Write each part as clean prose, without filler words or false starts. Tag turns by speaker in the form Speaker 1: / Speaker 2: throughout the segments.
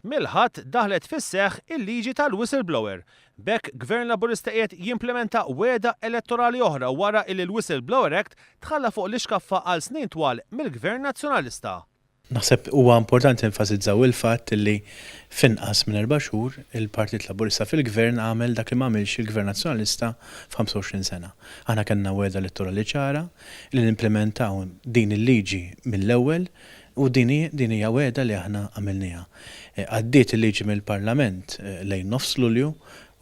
Speaker 1: Mill-ħadd daħlet fis-seħħ il-liġi tal-whistleblower. B'hekk Gvern Laburista qiegħed jimplementa wegħda elettorali oħra wara li l-Whistleblower Act tħalla fuq l-iskaffa għal snin twal mill-Gvern Nazzjonalista.
Speaker 2: Naħseb huwa importanti nfasizzaw il-fatt li finqas minn 4 xhur il-Partit Laburista fil-Gvern għamel dak li m'għamilx il-Gvern Nazzjonalista f'25 sena. Aħna kellna wegħda elettorali ċara li nimplementaw din il-liġi mill-ewwel u din hija wegħda li aħna għamilniha. Għaddiet il-liġi mill-Parlament lejn nofs Lulju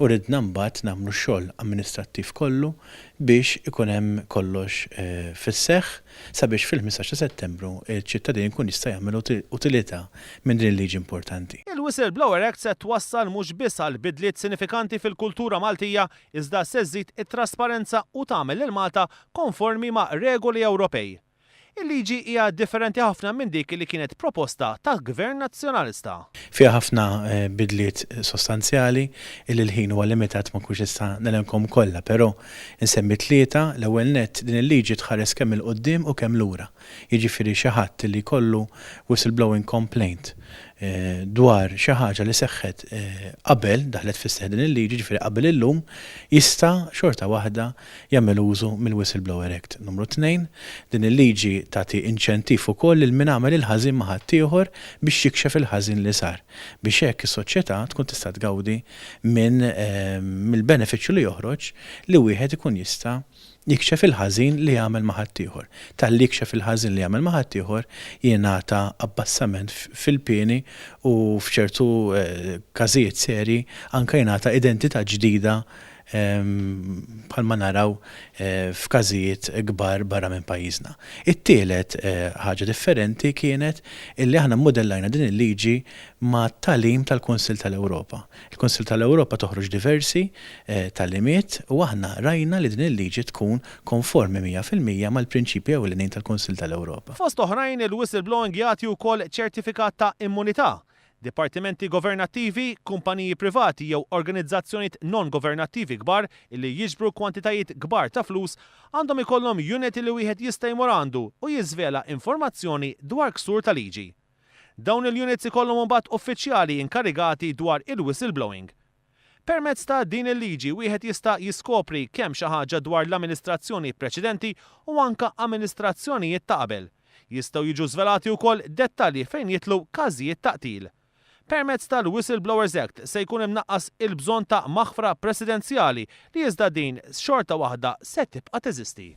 Speaker 2: u ridna mbagħad nagħmlu x-xogħol amministrattiv kollu biex ikun hemm kollox fis-seħħ sabiex fil-15 ta' Settembru iċ-ċittadin ikun jista' jagħmel utilità minn din il-liġi importanti.
Speaker 1: Il-Whistleblower Act se twassal mhux biss għal bidliet sinifikanti fil-kultura Maltija iżda se żżid it-trasparenza u tagħmel lil Malta konformi ma' regoli Ewropej. Il-liġi hija differenti ħafna minn dik li kienet proposta tal-Gvern Nazzjonalista.
Speaker 2: Fiha ħafna bidliet sostanzjali illi l-ħin huwa limitat ma kunx issa nelenkom kollha, però insemmi 3 l-ewwel nett din il-liġi tħares kemm il-qudiem u kemm lura. Jiġifieri xi ħadd li jkollu whistleblowing complaint dwar xi ħaġa li seħħet qabel daħlet fis-seħħ din il-liġi, ġifieri qabel illum jista' xorta waħda jagħmel użu mill-Whistleblower Act. Numru 2, din il-liġi tagħti inċentiv ukoll lil min għamel il-ħażin ma' ħadd ieħor biex jikxef il-ħażin li sar. Biex hekk is-soċjetà tkun tista' tgawdi mill-benefiċċju li joħroġ li wieħed ikun jista' jikxef il-ħażin li jagħmel ma' ħadd ieħor. Talli jikxef il-ħażin li jagħmel ma' ħadd ieħor jingħata abbassament fil-pieni u f'ċertu każijiet serji anke jingħata identità ġdida bħalma naraw f'każijiet kbar barra minn pajjiżna. It-tielet ħaġa differenti kienet illi aħna mmodellajna din il-liġi ma' talim tal-Kunsill tal-Ewropa. Il-Kunsill tal-Ewropa toħroġ diversi talimiet u aħna rajna li din il-liġi tkun konformi 100% mal-prinċipji ewlenin tal-Kunsill tal-Ewropa.
Speaker 1: Fost oħrajn il-whistleblowing jagħti wkoll ċertifikat ta' immunità. Dipartimenti governattivi, kumpaniji privati jew organizzazzjonijiet non-governattivi kbar illi jiġbru kwantitajiet kbar ta' flus għandhom ikollhom unit li wieħed jista' jmur għandu u jiżvela informazzjoni dwar ksur ta' liġi. Dawn il-units ikollhom imbagħad uffiċjali inkarigati dwar il-whistleblowing. Permezz ta' din il-liġi wieħed jista' jiskopri kemm xi ħaġa dwar l-amministrazzjoni preċedenti u anke amministrazzjonijiet ta' qabel. Jistgħu jiġu żvelati wkoll dettalji fejn jitlu każijiet ta' qtil. Permezz tal-Whistleblowers Act se jkun imnaqqas il-bżonn ta' maħfra presidenzjali li iżda din xorta waħda se tibqa' teżisti.